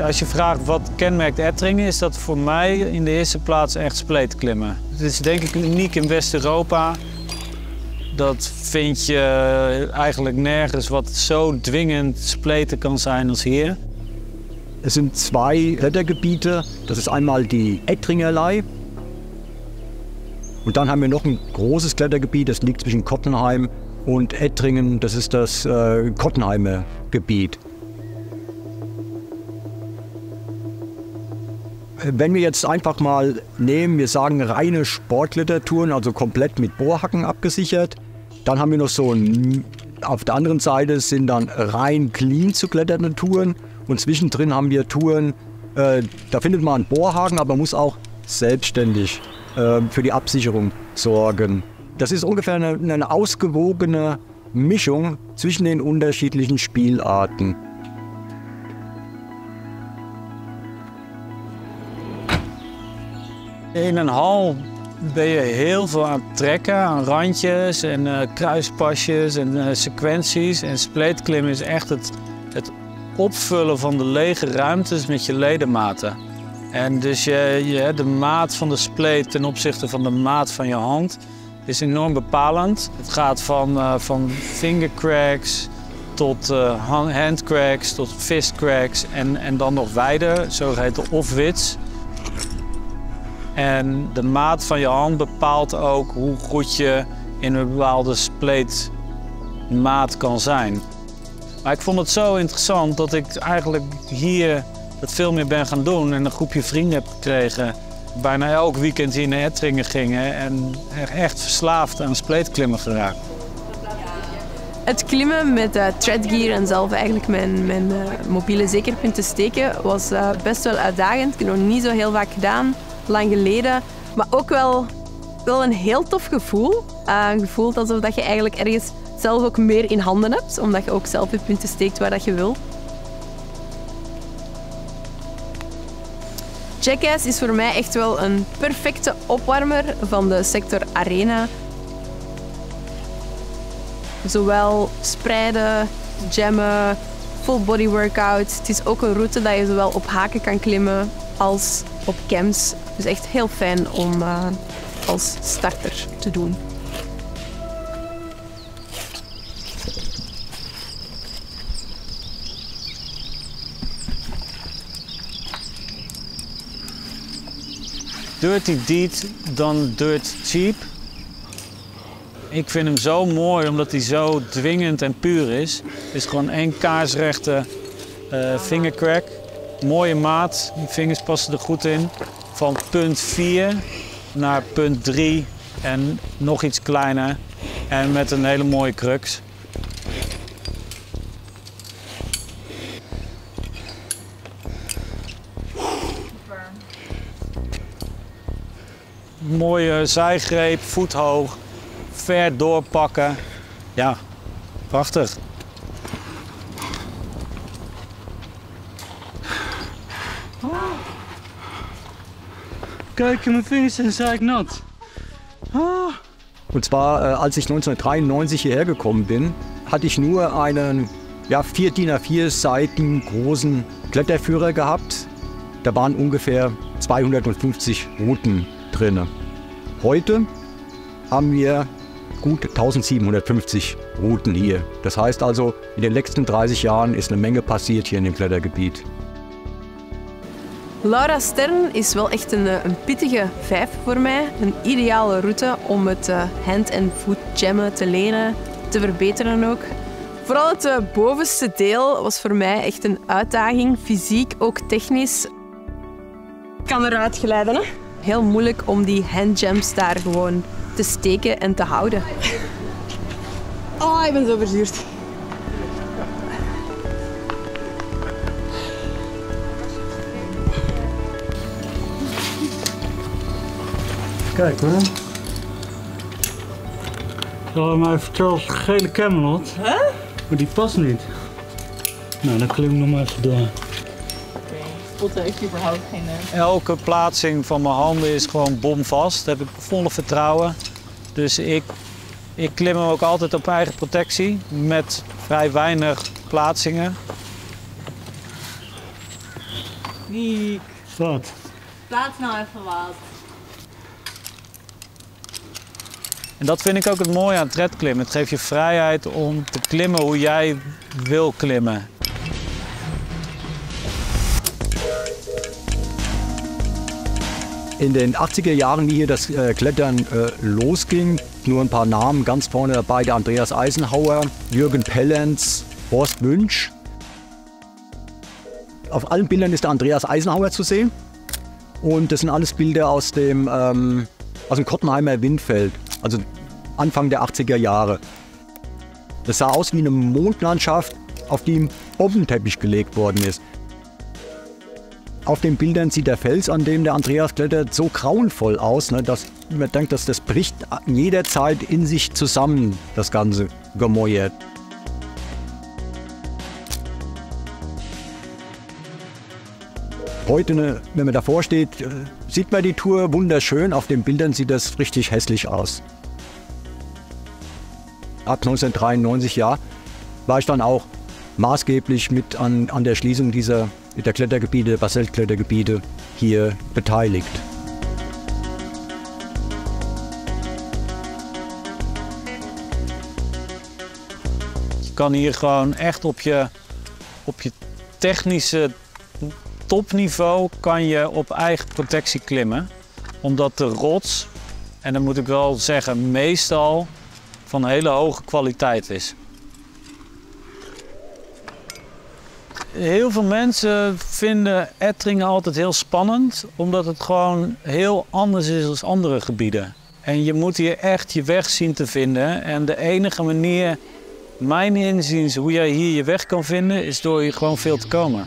Als je vraagt wat kenmerkt Ettringen, is dat voor mij in de eerste plaats echt spleetklimmen. Het is denk ik uniek in West-Europa. Dat vind je eigenlijk nergens wat zo dwingend spleten kan zijn als hier. Es sind zwei Klettergebiete. Das ist einmal die Ettringerlei. Und dann haben wir noch ein großes Klettergebiet, das liegt zwischen Kottenheim und Ettringen. Das ist das Kottenheimer Gebiet. Wenn wir jetzt einfach mal nehmen, wir sagen reine Sportklettertouren, also komplett mit Bohrhacken abgesichert. Dann haben wir noch so auf der anderen Seite sind dann rein clean zu kletternde Touren. Und zwischendrin haben wir Touren, da findet man einen Bohrhaken, aber man muss auch selbstständig für die Absicherung sorgen. Das ist ungefähr eine ausgewogene Mischung zwischen den unterschiedlichen Spielarten. In een hal ben je heel veel aan het trekken, aan randjes en kruispasjes en sequenties. En spleetklimmen is echt het opvullen van de lege ruimtes met je ledematen. En dus de maat van de spleet ten opzichte van de maat van je hand is enorm bepalend. Het gaat van fingercracks tot handcracks tot fistcracks en dan nog wijder, zogeheten offwits. En de maat van je hand bepaalt ook hoe goed je in een bepaalde spleetmaat kan zijn. Maar ik vond het zo interessant dat ik eigenlijk hier het veel meer ben gaan doen en een groepje vrienden heb gekregen. Bijna elk weekend hier naar Ettringen gingen en echt verslaafd aan spleetklimmen geraakt. Het klimmen met threadgear en zelf eigenlijk mijn mobiele zekerpunten steken was best wel uitdagend. Ik heb nog niet zo heel vaak gedaan, lang geleden. Maar ook wel een heel tof gevoel. Een gevoel alsof dat je eigenlijk ergens zelf ook meer in handen hebt, omdat je ook zelf je punten steekt waar dat je wil. Jackass is voor mij echt wel een perfecte opwarmer van de sector arena. Zowel spreiden, jammen, full body workout. Het is ook een route dat je zowel op haken kan klimmen als op cams. Dus echt heel fijn om als starter te doen. Dirty Deed dan Dirt Cheap. Ik vind hem zo mooi omdat hij zo dwingend en puur is. Het is gewoon één kaarsrechte fingercrack. Mooie maat, die vingers passen er goed in. Van punt 4 naar punt 3 en nog iets kleiner. En met een hele mooie crux. Mooie zijgreep, voethoog, ver doorpakken. Ja, prachtig. Oh. Kijk, mijn vingers zijn zeiknat. Oh. Und zwar, als ich 1993 hierher gekommen bin, hatte ich nur einen 4 DIN A4 Seiten großen Kletterführer gehabt. Da waren ungefähr 250 Routen drin. Heute haben wir gut 1750 Routen hier. Das heißt also, in den letzten 30 Jahren ist eine Menge passiert hier in dem Klettergebiet. Laura Stern is wel echt een pittige 5 voor mij. Een ideale route om het hand- en voetjammen te leren, te verbeteren ook. Vooral het bovenste deel was voor mij echt een uitdaging, fysiek, ook technisch. Ik kan eruit glijden, hè? Heel moeilijk om die handjumps daar gewoon te steken en te houden. Oh, ik ben zo verzuurd. Kijk hoor. Ze hadden mij verteld gele Camelot. Hè? Maar die past niet. Nou, dan klim ik nog maar even door. Potten heeft überhaupt geen... Elke plaatsing van mijn handen is gewoon bomvast. Daar heb ik volle vertrouwen. Dus ik klim hem ook altijd op eigen protectie met vrij weinig plaatsingen. Riek, Wat? plaats nou even wat. En dat vind ik ook het mooie aan tredklimmen. Het geeft je vrijheid om te klimmen hoe jij wil klimmen. In den 80er Jahren, wie hier das Klettern losging, nur ein paar Namen, ganz vorne dabei der Andreas Eisenhauer, Jürgen Pellenz, Horst Wünsch. Auf allen Bildern ist der Andreas Eisenhauer zu sehen und das sind alles Bilder aus dem Kottenheimer Windfeld, also Anfang der 80er Jahre. Das sah aus wie eine Mondlandschaft, auf die ein Bombenteppich gelegt worden ist. Auf den Bildern sieht der Fels, an dem der Andreas klettert, so grauenvoll aus, ne, dass man denkt, dass das bricht jederzeit in sich zusammen, das ganze Gemäuer. Heute, ne, wenn man davor steht, sieht man die Tour wunderschön. Auf den Bildern sieht das richtig hässlich aus. Ab 1993 war ich dann auch maßgeblich mit an der Schließung der Klettergebiete, Basaltklettergebiete hier beteiligt. Je kan hier gewoon echt op je technische topniveau kan je op eigen protectie klimmen. Omdat de rots, en dat moet ik wel zeggen, meestal van hele hoge kwaliteit is. Heel veel mensen vinden Ettringen altijd heel spannend, omdat het gewoon heel anders is dan andere gebieden. En je moet hier echt je weg zien te vinden. En de enige manier, mijn inziens, hoe jij hier je weg kan vinden, is door hier gewoon veel te komen.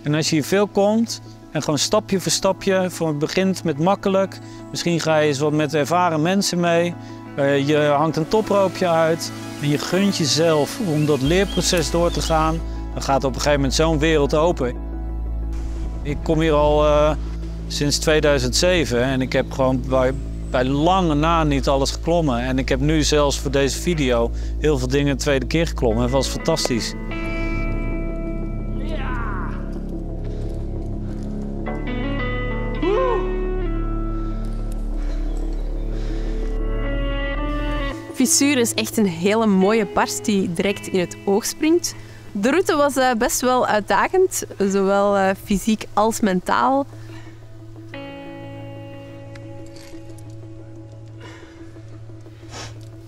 En als je hier veel komt, en gewoon stapje voor stapje, het begint met makkelijk. Misschien ga je eens wat met ervaren mensen mee. Je hangt een toproopje uit en je gunt jezelf om dat leerproces door te gaan. Dan gaat op een gegeven moment zo'n wereld open. Ik kom hier al sinds 2007 en ik heb gewoon bij lange na niet alles geklommen. En ik heb nu zelfs voor deze video heel veel dingen de tweede keer geklommen. Het was fantastisch. Fissure is echt een hele mooie barst die direct in het oog springt. De route was best wel uitdagend, zowel fysiek als mentaal.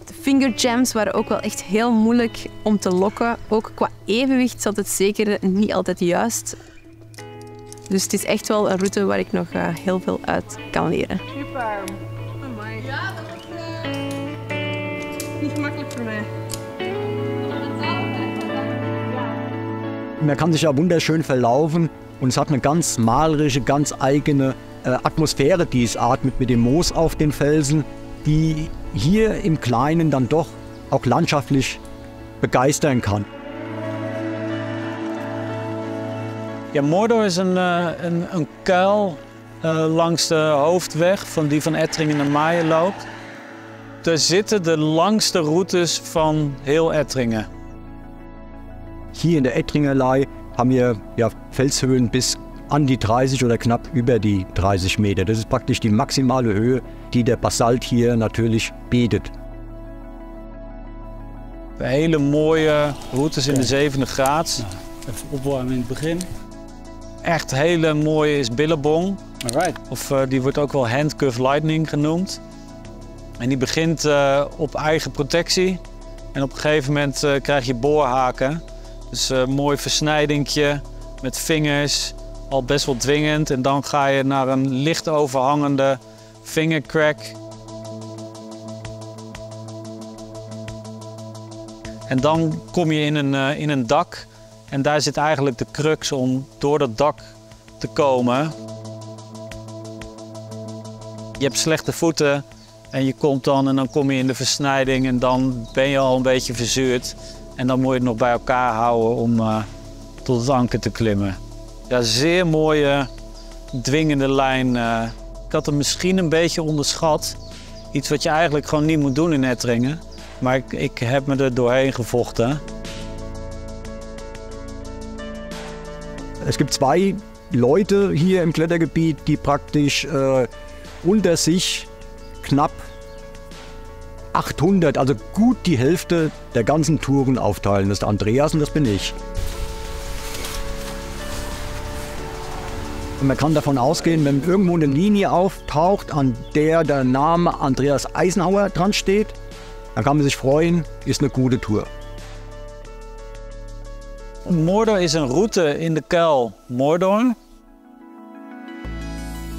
De finger jams waren ook wel echt heel moeilijk om te lokken. Ook qua evenwicht zat het zeker niet altijd juist. Dus het is echt wel een route waar ik nog heel veel uit kan leren. Super. Amai. Ja, dat was niet gemakkelijk voor mij. Man kann sich ja wunderschön verlaufen und es hat eine ganz malerische, ganz eigene Atmosphäre, die es atmet mit dem Moos auf den Felsen, die hier im Kleinen dann doch auch landschaftlich begeistern kann. Ja, Mordor is een kuil langs de hoofdweg die van Ettringen naar Maaien loopt. Daar zitten de langste routes van heel Ettringen. Hier in der Ettringerlei haben wir Felshöhen bis an die 30 oder knapp über die 30 Meter. Das ist praktisch die maximale Höhe, die der Basalt hier natürlich bietet. Hele mooie routes in de 7e graad. Even opwarmen in het begin. Echt hele mooie is Billabong. Alright. Of die wordt ook wel handcuff lightning genoemd. En die begint op eigen protectie. En op een gegeven moment krijg je boorhaken. Dus een mooi versnijdingje met vingers, al best wel dwingend. En dan ga je naar een licht overhangende fingercrack. En dan kom je in een dak. En daar zit eigenlijk de crux om door dat dak te komen. Je hebt slechte voeten en je komt dan kom je in de versnijding en dan ben je al een beetje verzuurd. En dan moet je het nog bij elkaar houden om tot het anker te klimmen. Ja, zeer mooie, dwingende lijn. Ik had hem misschien een beetje onderschat. Iets wat je eigenlijk gewoon niet moet doen in Ettringen. Maar ik heb me er doorheen gevochten. Es gibt zwei Leute hier im Klettergebiet, die praktisch unter sich knapp 800, also gut die Hälfte der ganzen Touren aufteilen. Das ist der Andreas und das bin ich. Und man kann davon ausgehen, wenn irgendwo eine Linie auftaucht, an der der Name Andreas Eisenhauer dran steht, dann kann man sich freuen, ist eine gute Tour. Mordor is een route in de kuil Mordor.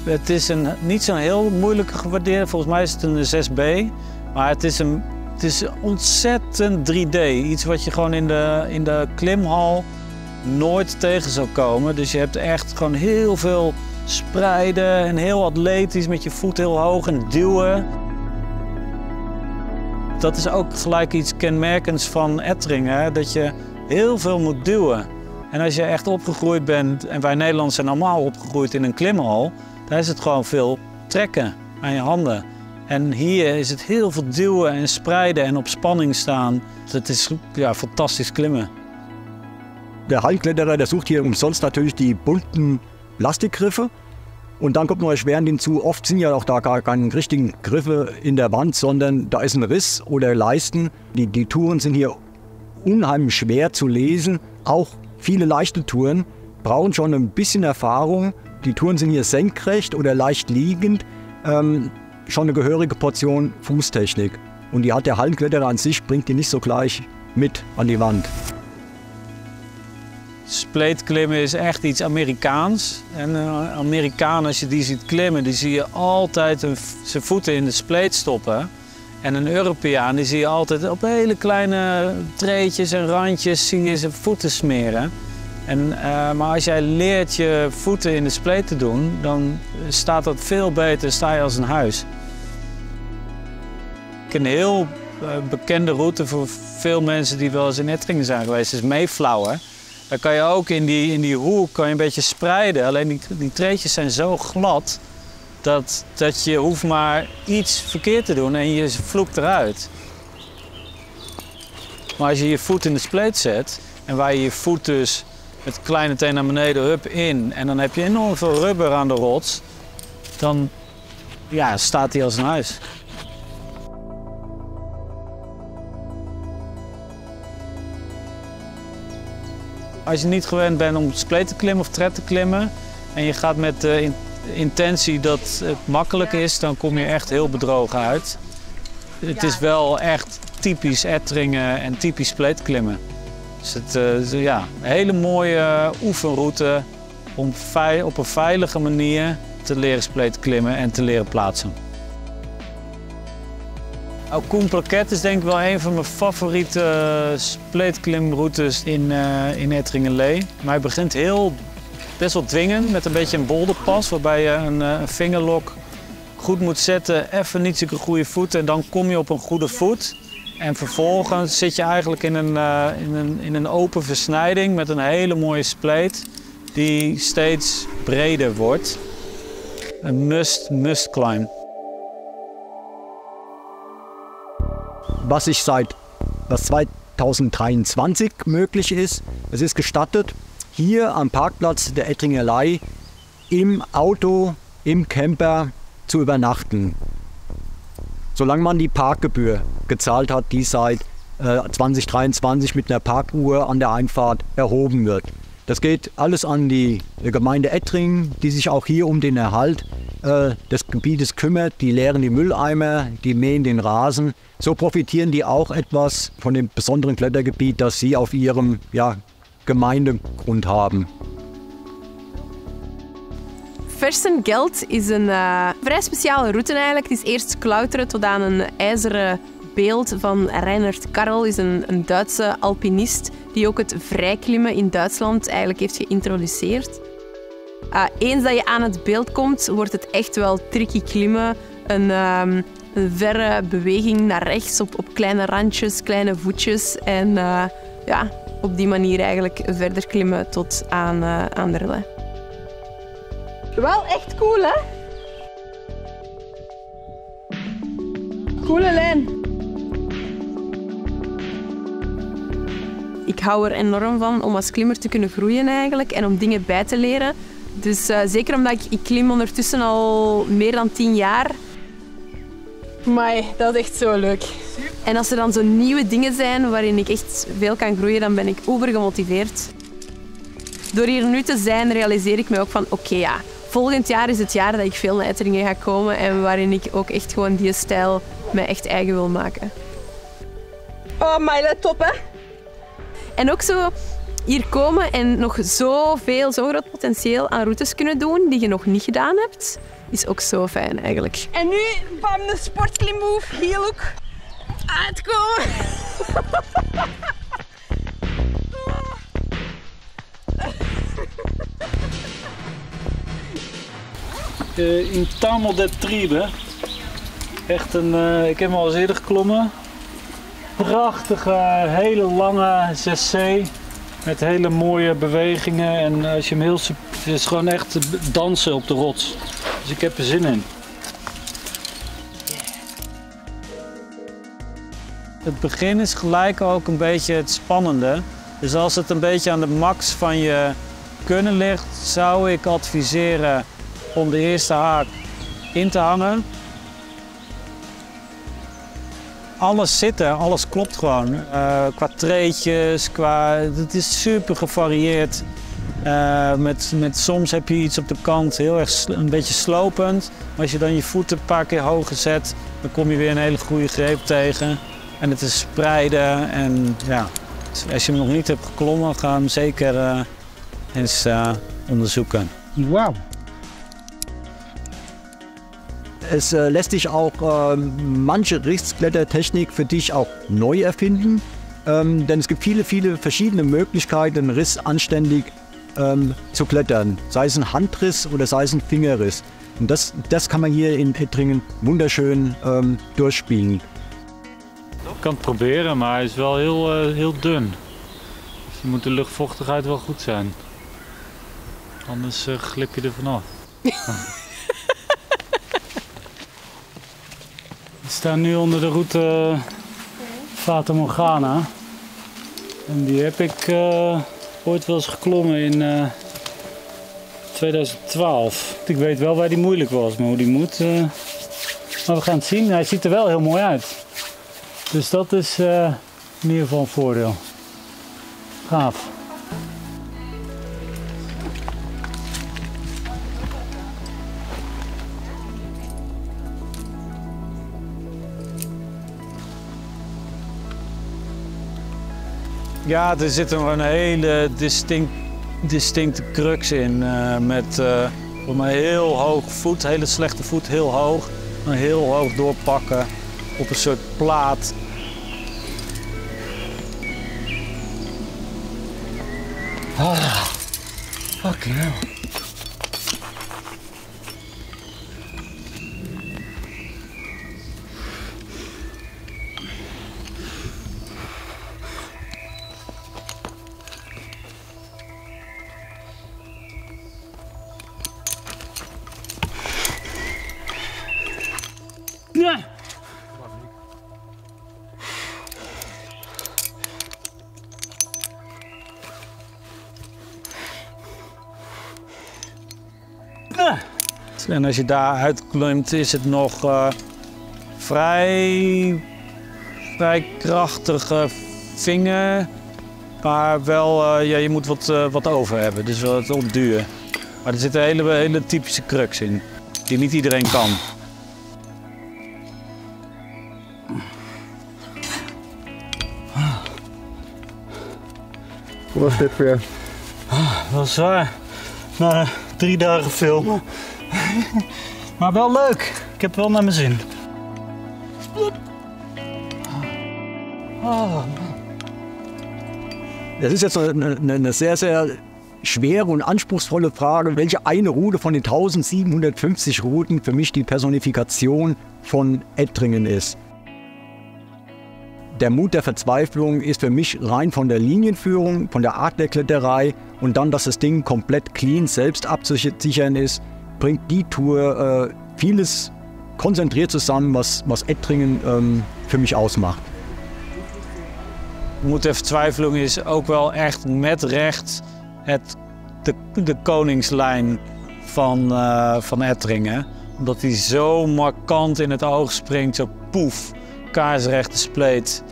Het is niet zo'n heel moeilijke gewaardeerde, volgens mij is het een 6B. Maar het is ontzettend 3D. Iets wat je gewoon in de klimhal nooit tegen zou komen. Dus je hebt echt gewoon heel veel spreiden en heel atletisch met je voet heel hoog en duwen. Dat is ook gelijk iets kenmerkends van Ettringen, hè? Dat je heel veel moet duwen. En als je echt opgegroeid bent, en wij Nederlanders zijn allemaal opgegroeid in een klimhal, dan is het gewoon veel trekken aan je handen. En hier is het heel veel duwen en spreiden en op spanning staan. Het is ja, fantastisch klimmen. Der Hallenkletterer, der sucht hier umsonst natürlich die bunten Plastikgriffe. Und dann kommt noch erschwerend hinzu, oft sind ja auch da gar keine richtigen Griffe in der Wand, sondern da ist ein Riss oder Leisten. Die Touren sind hier unheimlich schwer zu lesen. Auch viele leichte Touren brauchen schon ein bisschen Erfahrung. Die Touren sind hier senkrecht oder leicht liegend. Schon eine gehörige Portion Fußtechnik. Und die hat der Hallenkletterer an sich, bringt die nicht so gleich mit an die Wand. Spleetklimmen is echt iets Amerikaans. En Amerikaan, als je die ziet klimmen, die zie je altijd zijn voeten in de spleet stoppen. En een Europeaan, die zie je altijd op hele kleine treetjes en randjes zie je zijn voeten smeren. Maar als jij leert je voeten in de spleet te doen, dan staat dat veel beter, sta je als een huis. Een heel bekende route voor veel mensen die wel eens in Ettringen zijn geweest is Mayflower. Daar kan je ook in die hoek kan je een beetje spreiden. Alleen die treetjes zijn zo glad dat je hoeft maar iets verkeerd te doen en je vloekt eruit. Maar als je je voet in de spleet zet en waar je je voet dus met kleine teen naar beneden, hup in en dan heb je enorm veel rubber aan de rots, dan ja, staat hij als een huis. Als je niet gewend bent om spleet te klimmen of tred te klimmen en je gaat met de intentie dat het makkelijk is, dan kom je echt heel bedrogen uit. Het is wel echt typisch Ettringen en typisch spleetklimmen. Dus het is ja, een hele mooie oefenroute om op een veilige manier te leren spleetklimmen en te leren plaatsen. Koen Plaquet is denk ik wel een van mijn favoriete spleetklimroutes in Ettringen-Lee. Maar hij begint best wel dwingend met een beetje een boulderpas, waarbij je een vingerlok goed moet zetten, even niet zulke goede voeten en dan kom je op een goede voet. En vervolgens zit je eigenlijk in een open versnijding met een hele mooie spleet die steeds breder wordt. Een must climb. Was 2023 möglich ist, es ist gestattet, hier am Parkplatz der Ettringerlei im Auto, im Camper zu übernachten. Solange man die Parkgebühr gezahlt hat, die seit 2023 mit einer Parkuhr an der Einfahrt erhoben wird. Das geht alles an die Gemeinde Ettringen, die sich auch hier um den Erhalt des Gebietes kümmert. Die leeren die Mülleimer, die mähen den Rasen. So profitieren die auch etwas von dem besonderen Klettergebiet, das sie auf ihrem Gemeindegrund haben. Versengeld is een vrij speciale route eigenlijk. Het is eerst klauteren tot aan een ijzeren beeld van Reinhard Karel, is een Duitse alpinist die ook het vrijklimmen in Duitsland eigenlijk heeft geïntroduceerd. Eens dat je aan het beeld komt, wordt het echt wel tricky klimmen. Een verre beweging naar rechts op kleine randjes, kleine voetjes en ja, op die manier eigenlijk verder klimmen tot aan Anderlecht. Wel echt cool, hè? Coole lijn. Ik hou er enorm van om als klimmer te kunnen groeien eigenlijk en om dingen bij te leren Dus zeker omdat ik klim ondertussen al meer dan 10 jaar. Maar dat is echt zo leuk. En als er dan zo nieuwe dingen zijn waarin ik echt veel kan groeien, dan ben ik uber gemotiveerd. Door hier nu te zijn realiseer ik me ook van oké, ja, volgend jaar is het jaar dat ik veel naar Etteringen ga komen en waarin ik ook echt gewoon die stijl mij echt eigen wil maken. Oh, my, let top, hè? En ook zo hier komen en nog zo'n groot potentieel aan routes kunnen doen die je nog niet gedaan hebt, is ook zo fijn eigenlijk. En nu, bam, de sportklimmove, heel ook uitkomen. In Tamel de Tribe. Echt een, ik heb hem al eens eerder geklommen. Prachtige, hele lange 6C. Met hele mooie bewegingen. En als je hem heel... Het is gewoon echt dansen op de rots. Dus ik heb er zin in. Het begin is gelijk ook een beetje het spannende. Dus als het een beetje aan de max van je kunnen ligt, zou ik adviseren om de eerste haak in te hangen. Alles zit er, alles klopt gewoon. Qua treetjes, het is super gevarieerd. Met soms heb je iets op de kant heel erg een beetje slopend. Maar als je dan je voeten een paar keer hoger zet, dan kom je weer een hele goede greep tegen. En het is spreiden en ja, als je hem nog niet hebt geklommen, ga hem zeker eens onderzoeken. Wauw. Es lässt sich auch manche Rissklettertechnik für dich auch neu erfinden, denn es gibt viele verschiedene Möglichkeiten, einen Riss anständig zu klettern, sei es ein Handriss oder sei es ein Fingerriss. Und das kann man hier in Ettringen wunderschön durchspielen. Ik kan het proberen, maar hij is wel heel dun. Dus dan moet de luchtvochtigheid wel goed zijn. Anders glip je er vanaf. We staan nu onder de route Fata Morgana. En die heb ik ooit wel eens geklommen in 2012. Ik weet wel waar die moeilijk was, maar hoe die moet. Maar we gaan het zien. Hij ziet er wel heel mooi uit. Dus dat is in ieder geval een voordeel. Gaaf. Ja, er zit een hele distincte crux in. Met voor mij heel hoog voet, hele slechte voet, heel hoog. Maar heel hoog doorpakken op een soort plaat. Fucking hell. Ja. En als je daar uitklimt is het nog vrij krachtige vinger. Maar wel, ja, je moet wat over hebben, dus wat opduwen. Maar er zit een hele typische crux in, die niet iedereen kan. Hoe was dit voor jou? Dat was zwaar. Na 3 dagen filmen. Maar wel leuk. Ik heb wel naar mijn zin. Das ist jetzt eine sehr schwere und anspruchsvolle Frage, welche eine Route von den 1750 Routen für mich die Personifikation von Ettringen ist. Der Mut der Verzweiflung ist für mich rein von der Linienführung, von der Art der Kletterei und dann, dass das Ding komplett clean selbst abzusichern ist, bringt die Tour vieles konzentriert zusammen, was Ettringen für mich ausmacht. Moed der Verzweiflung is ook wel echt met recht de koningslijn van Ettringen. Omdat hij zo markant in het oog springt, zo poef, kaarsrechte spleet.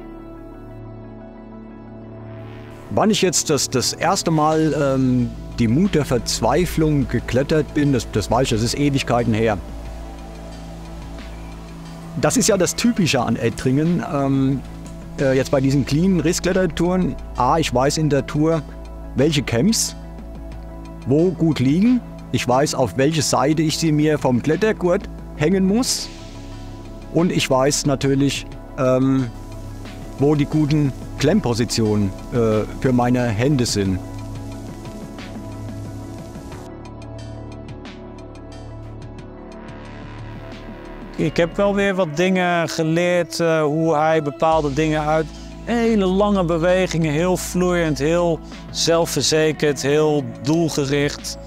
Wann ich jetzt das erste Mal die Mut der Verzweiflung geklettert bin, das weiß ich, das ist Ewigkeiten her. Das ist ja das Typische an Ettringen. Jetzt bei diesen cleanen Rissklettertouren, ich weiß in der Tour, welche Camps wo gut liegen. Ich weiß, auf welche Seite ich sie mir vom Klettergurt hängen muss. Und ich weiß natürlich, wo die guten Klemmpositionen für meine Hände sind. Ik heb wel weer wat dingen geleerd, hoe hij bepaalde dingen uit. Hele lange bewegingen, heel vloeiend, heel zelfverzekerd, heel doelgericht.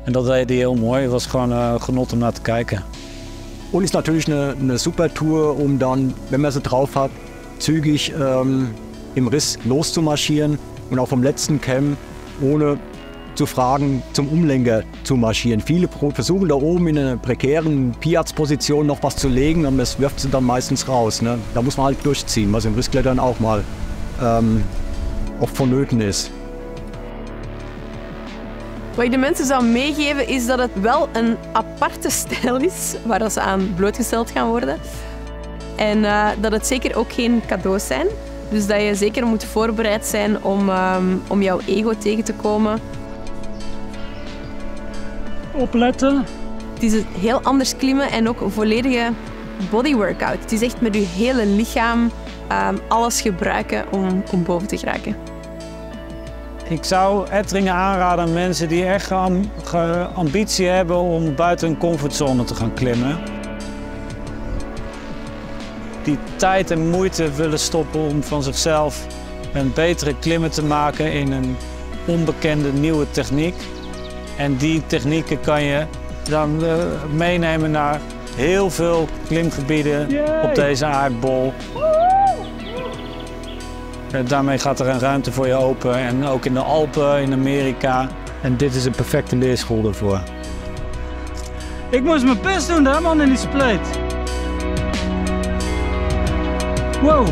En dat deed hij heel mooi. Het was gewoon genot om naar te kijken. Und ist natürlich eine super Tour, um dann, wenn man sie drauf hat, zügig im Riss loszumarschieren und auch vom letzten Camp ohne zu fragen zum Umlenker zu marschieren. Viele versuchen da oben in einer prekären Piaz-Position noch was zu legen, aber das wirft sie dann meistens raus. Ne? Da muss man halt durchziehen, was im Rissklettern auch mal oft vonnöten is. Wat ik de mensen zou meegeven is dat het wel een aparte stijl is waar dat ze aan blootgesteld gaan worden. En dat het zeker ook geen cadeaus zijn. Dus dat je zeker moet voorbereid zijn om jouw ego tegen te komen. Opletten. Het is een heel anders klimmen en ook een volledige bodyworkout. Het is echt met je hele lichaam alles gebruiken om boven te geraken. Ik zou Ettringen aanraden aan mensen die echt ambitie hebben om buiten hun comfortzone te gaan klimmen. Die tijd en moeite willen stoppen om van zichzelf een betere klimmer te maken in een onbekende nieuwe techniek. En die technieken kan je dan meenemen naar heel veel klimgebieden op deze aardbol. Daarmee gaat er een ruimte voor je open en ook in de Alpen, in Amerika. En dit is een perfecte leerschool daarvoor. Ik moest mijn best doen, hè man, in die spleet. Wow.